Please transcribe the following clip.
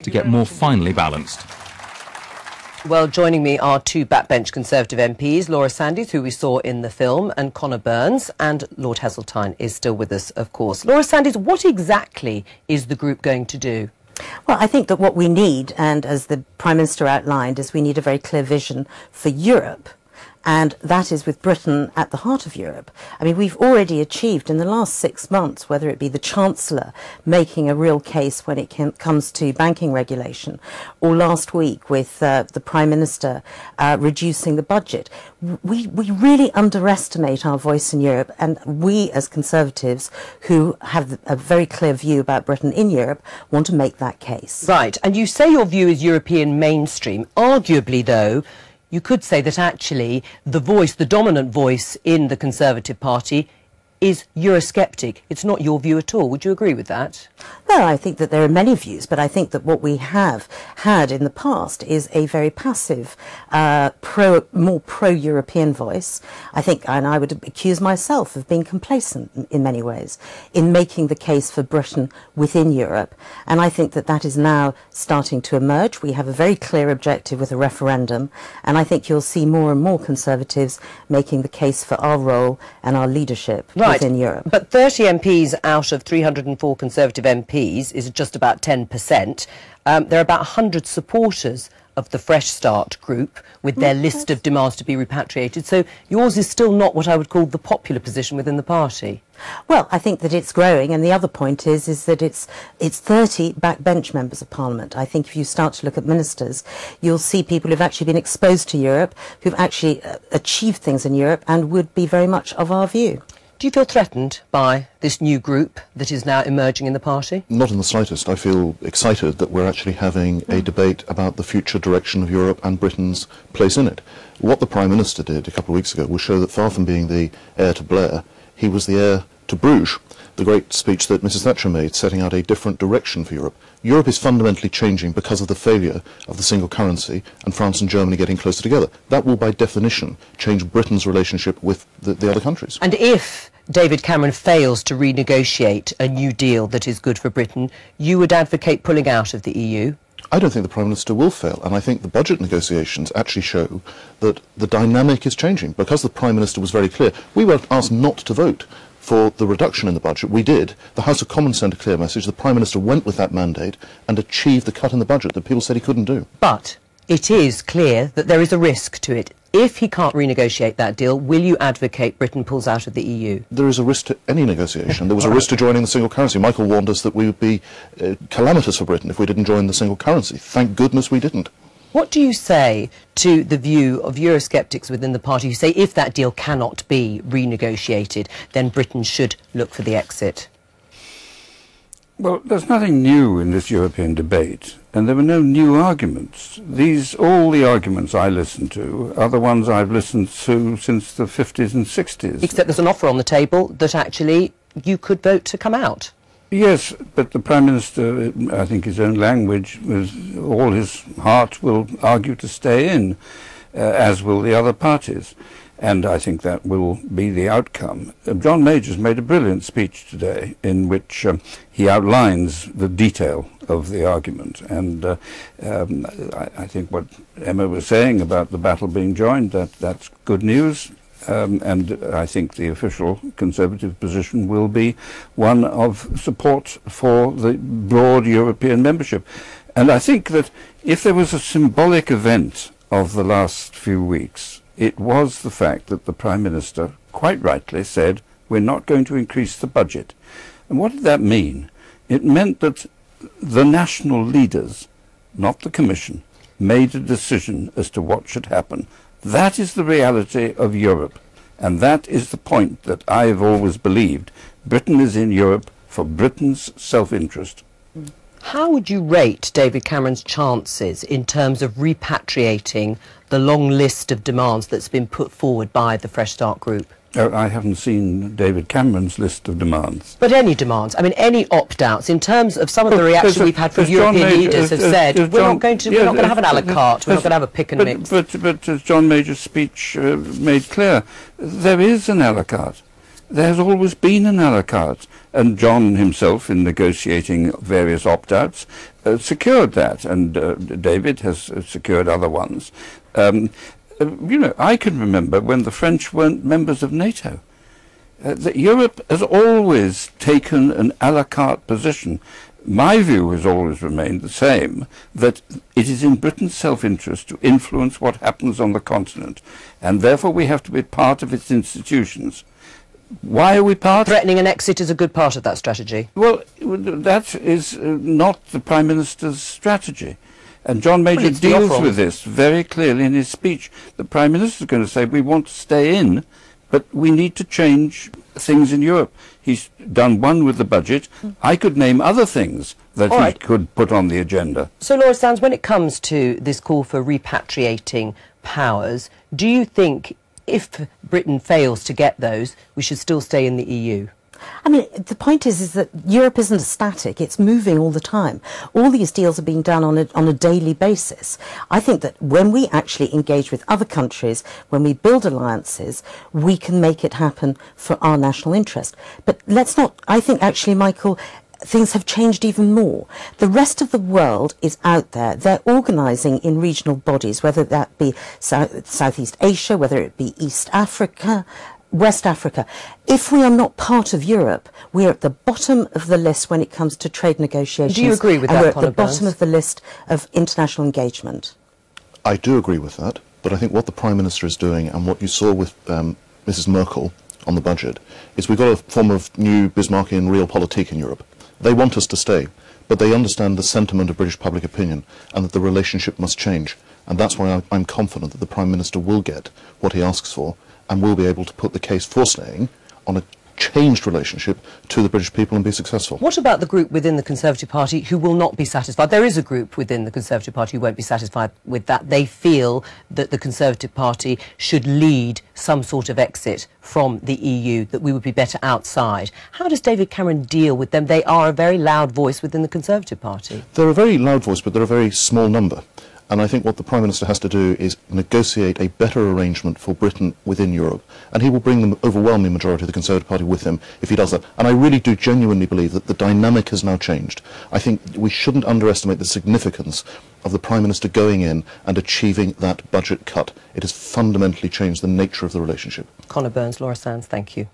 to get more finely balanced. Well, joining me are two backbench Conservative MPs, Laura Sandys, who we saw in the film, and Conor Burns, and Lord Heseltine is still with us, of course. Laura Sandys, what exactly is the group going to do? Well, I think that what we need, and as the Prime Minister outlined, is we need a very clear vision for Europe. And that is with Britain at the heart of Europe. I mean, we've already achieved in the last 6 months, whether it be the Chancellor making a real case when it comes to banking regulation, or last week with the Prime Minister reducing the budget. We really underestimate our voice in Europe, and we as Conservatives who have a very clear view about Britain in Europe want to make that case. Right, and you say your view is European mainstream. Arguably, though, you could say that actually the voice, the dominant voice in the Conservative Party is Eurosceptic. It's not your view at all. Would you agree with that? No, I think that there are many views, but I think that what we have had in the past is a very passive, more pro-European voice. I think, and I would accuse myself of being complacent in many ways in making the case for Britain within Europe. And I think that that is now starting to emerge. We have a very clear objective with a referendum, and I think you'll see more and more Conservatives making the case for our role and our leadership within Europe. But 30 MPs out of 304 Conservative MPs is just about 10%. There are about 100 supporters of the Fresh Start group with their list of demands to be repatriated. So yours is still not what I would call the popular position within the party. Well, I think that it's growing, and the other point is that it's 30 backbench members of Parliament. I think if you start to look at ministers, you'll see people who've actually been exposed to Europe, who've actually achieved things in Europe and would be very much of our view. Do you feel threatened by this new group that is now emerging in the party? Not in the slightest. I feel excited that we're actually having a debate about the future direction of Europe and Britain's place in it. What the Prime Minister did a couple of weeks ago was show that far from being the heir to Blair, he was the heir to Bruges, the great speech that Mrs Thatcher made, setting out a different direction for Europe. Europe is fundamentally changing because of the failure of the single currency and France and Germany getting closer together. That will, by definition, change Britain's relationship with the other countries. And if David Cameron fails to renegotiate a new deal that is good for Britain, you would advocate pulling out of the EU? I don't think the Prime Minister will fail, and I think the budget negotiations actually show that the dynamic is changing. Because the Prime Minister was very clear, we were asked not to vote for the reduction in the budget. We did. The House of Commons sent a clear message. The Prime Minister went with that mandate and achieved the cut in the budget that people said he couldn't do. But it is clear that there is a risk to it. If he can't renegotiate that deal, will you advocate Britain pulls out of the EU? There is a risk to any negotiation. There was a risk to joining the single currency. Michael warned us that we would be calamitous for Britain if we didn't join the single currency. Thank goodness we didn't. What do you say to the view of Eurosceptics within the party who say if that deal cannot be renegotiated, then Britain should look for the exit? Well, there's nothing new in this European debate, and there were no new arguments. All the arguments I listen to are the ones I've listened to since the 50s and 60s. Except there's an offer on the table that actually you could vote to come out. Yes, but the Prime Minister, I think his own language, with all his heart, will argue to stay in, as will the other parties. And I think that will be the outcome. John Major's made a brilliant speech today in which he outlines the detail of the argument. And I think what Emma was saying about the battle being joined, that's good news. And I think the official Conservative position will be one of support for the broad European membership. And I think that if there was a symbolic event of the last few weeks, it was the fact that the Prime Minister, quite rightly, said, we're not going to increase the budget. And what did that mean? It meant that the national leaders, not the Commission, made a decision as to what should happen. That is the reality of Europe. And that is the point that I've always believed. Britain is in Europe for Britain's self-interest. How would you rate David Cameron's chances in terms of repatriating the long list of demands that's been put forward by the Fresh Start group? I haven't seen David Cameron's list of demands. But any demands, I mean, any opt-outs, in terms of some of the reaction we've had from European leaders have said, we're not going to have an a la carte, we're not going to have a pick and mix. But as John Major's speech made clear, there is an a la carte. There has always been an a la carte. And John himself, in negotiating various opt-outs, secured that, and David has secured other ones. You know, I can remember when the French weren't members of NATO. That Europe has always taken an a la carte position. My view has always remained the same, that it is in Britain's self-interest to influence what happens on the continent, and therefore we have to be part of its institutions. Why are we part? Threatening an exit is a good part of that strategy. Well, that is not the Prime Minister's strategy. And John Major deals with this very clearly in his speech. The Prime Minister is going to say, we want to stay in, but we need to change things in Europe. He's done one with the budget. I could name other things that he could put on the agenda. So, Laura Sands, when it comes to this call for repatriating powers, do you think if Britain fails to get those, we should still stay in the EU? I mean, the point is that Europe isn't static, it's moving all the time. All these deals are being done on a daily basis. I think that when we actually engage with other countries, when we build alliances, we can make it happen for our national interest. But let's not, I think actually, Michael, things have changed even more. The rest of the world is out there. They're organising in regional bodies, whether that be Southeast Asia, whether it be East Africa, West Africa. If we are not part of Europe, we are at the bottom of the list when it comes to trade negotiations. Do you agree with that, We're at Conor the bottom of the list of international engagement. I do agree with that, but I think what the Prime Minister is doing, and what you saw with Mrs Merkel on the budget, is we've got a form of new Bismarckian realpolitik in Europe. They want us to stay, but they understand the sentiment of British public opinion and that the relationship must change. And that's why I'm confident that the Prime Minister will get what he asks for, and will be able to put the case for staying on a changed relationship to the British people and be successful. What about the group within the Conservative Party who will not be satisfied? There is a group within the Conservative Party who won't be satisfied with that. They feel that the Conservative Party should lead some sort of exit from the EU, that we would be better outside. How does David Cameron deal with them? They are a very loud voice within the Conservative Party. They're a very loud voice, but they're a very small number. And I think what the Prime Minister has to do is negotiate a better arrangement for Britain within Europe. And he will bring the overwhelming majority of the Conservative Party with him if he does that. And I really do genuinely believe that the dynamic has now changed. I think we shouldn't underestimate the significance of the Prime Minister going in and achieving that budget cut. It has fundamentally changed the nature of the relationship. Conor Burns, Laura Sands, thank you.